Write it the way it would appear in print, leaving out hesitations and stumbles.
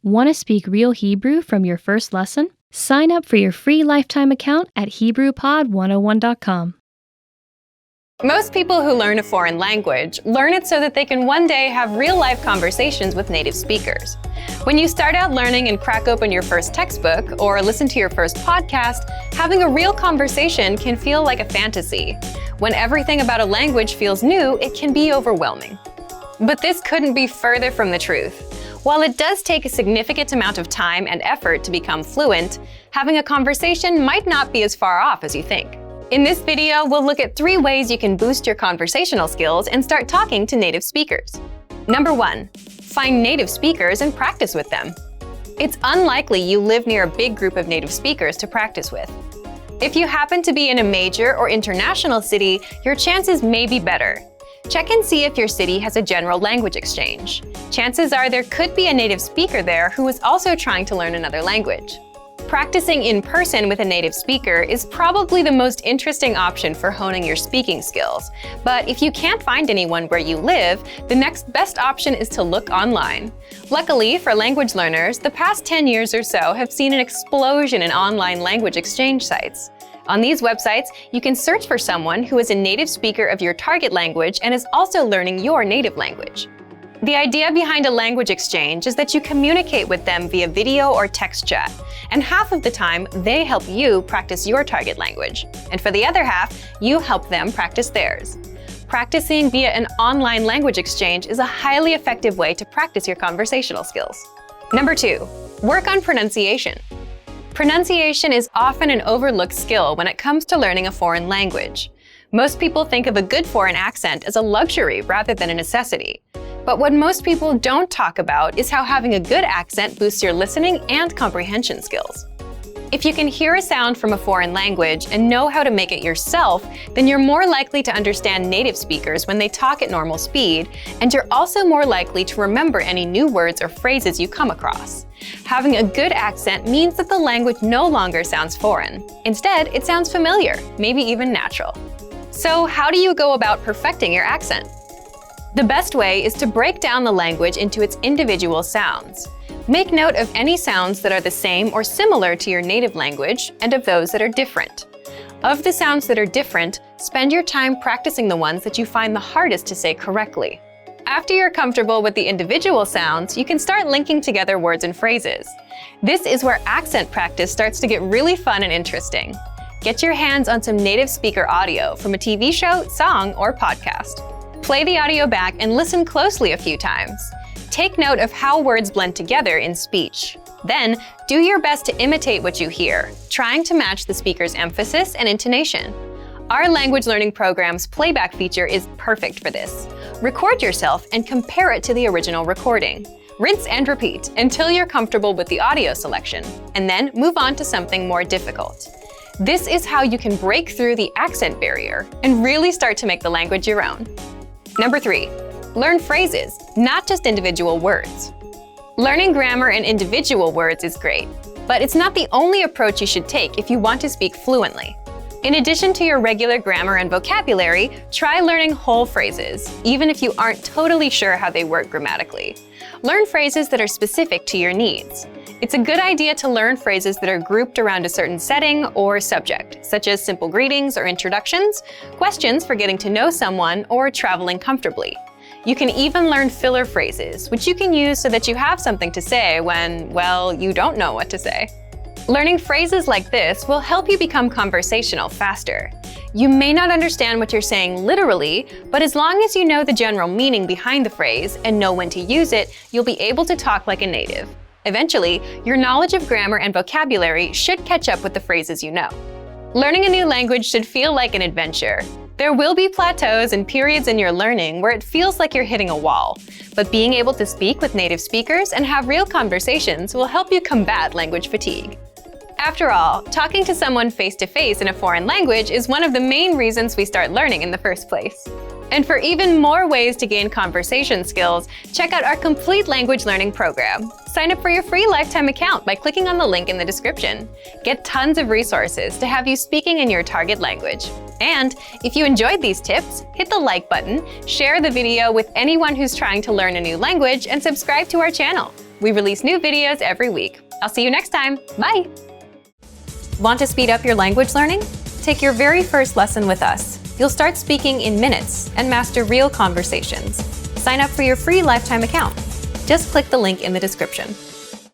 Want to speak real Hebrew from your first lesson? Sign up for your free lifetime account at HebrewPod101.com. Most people who learn a foreign language learn it so that they can one day have real-life conversations with native speakers. When you start out learning and crack open your first textbook or listen to your first podcast, having a real conversation can feel like a fantasy. When everything about a language feels new, it can be overwhelming. But this couldn't be further from the truth. While it does take a significant amount of time and effort to become fluent, having a conversation might not be as far off as you think. In this video, we'll look at 3 ways you can boost your conversational skills and start talking to native speakers. Number 1, find native speakers and practice with them. It's unlikely you live near a big group of native speakers to practice with. If you happen to be in a major or international city, your chances may be better. Check and see if your city has a general language exchange. Chances are there could be a native speaker there who is also trying to learn another language. Practicing in person with a native speaker is probably the most interesting option for honing your speaking skills. But if you can't find anyone where you live, the next best option is to look online. Luckily for language learners, the past 10 years or so have seen an explosion in online language exchange sites. On these websites, you can search for someone who is a native speaker of your target language and is also learning your native language. The idea behind a language exchange is that you communicate with them via video or text chat, and half of the time, they help you practice your target language. And for the other half, you help them practice theirs. Practicing via an online language exchange is a highly effective way to practice your conversational skills. Number 2, work on pronunciation. Pronunciation is often an overlooked skill when it comes to learning a foreign language. Most people think of a good foreign accent as a luxury rather than a necessity. But what most people don't talk about is how having a good accent boosts your listening and comprehension skills. If you can hear a sound from a foreign language and know how to make it yourself, then you're more likely to understand native speakers when they talk at normal speed, and you're also more likely to remember any new words or phrases you come across. Having a good accent means that the language no longer sounds foreign. Instead, it sounds familiar, maybe even natural. So how do you go about perfecting your accent? The best way is to break down the language into its individual sounds. Make note of any sounds that are the same or similar to your native language and of those that are different. Of the sounds that are different, spend your time practicing the ones that you find the hardest to say correctly. After you're comfortable with the individual sounds, you can start linking together words and phrases. This is where accent practice starts to get really fun and interesting. Get your hands on some native speaker audio from a TV show, song, or podcast. Play the audio back and listen closely a few times. Take note of how words blend together in speech. Then, do your best to imitate what you hear, trying to match the speaker's emphasis and intonation. Our language learning program's playback feature is perfect for this. Record yourself and compare it to the original recording. Rinse and repeat until you're comfortable with the audio selection, and then move on to something more difficult. This is how you can break through the accent barrier and really start to make the language your own. Number 3, learn phrases, not just individual words. Learning grammar and individual words is great, but it's not the only approach you should take if you want to speak fluently. In addition to your regular grammar and vocabulary, try learning whole phrases, even if you aren't totally sure how they work grammatically. Learn phrases that are specific to your needs. It's a good idea to learn phrases that are grouped around a certain setting or subject, such as simple greetings or introductions, questions for getting to know someone, or traveling comfortably. You can even learn filler phrases, which you can use so that you have something to say when, well, you don't know what to say. Learning phrases like this will help you become conversational faster. You may not understand what you're saying literally, but as long as you know the general meaning behind the phrase and know when to use it, you'll be able to talk like a native. Eventually, your knowledge of grammar and vocabulary should catch up with the phrases you know. Learning a new language should feel like an adventure. There will be plateaus and periods in your learning where it feels like you're hitting a wall, but being able to speak with native speakers and have real conversations will help you combat language fatigue. After all, talking to someone face-to-face in a foreign language is one of the main reasons we start learning in the first place. And for even more ways to gain conversation skills, check out our complete language learning program. Sign up for your free lifetime account by clicking on the link in the description. Get tons of resources to have you speaking in your target language. And if you enjoyed these tips, hit the like button, share the video with anyone who's trying to learn a new language, and subscribe to our channel. We release new videos every week. I'll see you next time. Bye! Want to speed up your language learning? Take your very first lesson with us. You'll start speaking in minutes and master real conversations. Sign up for your free lifetime account. Just click the link in the description.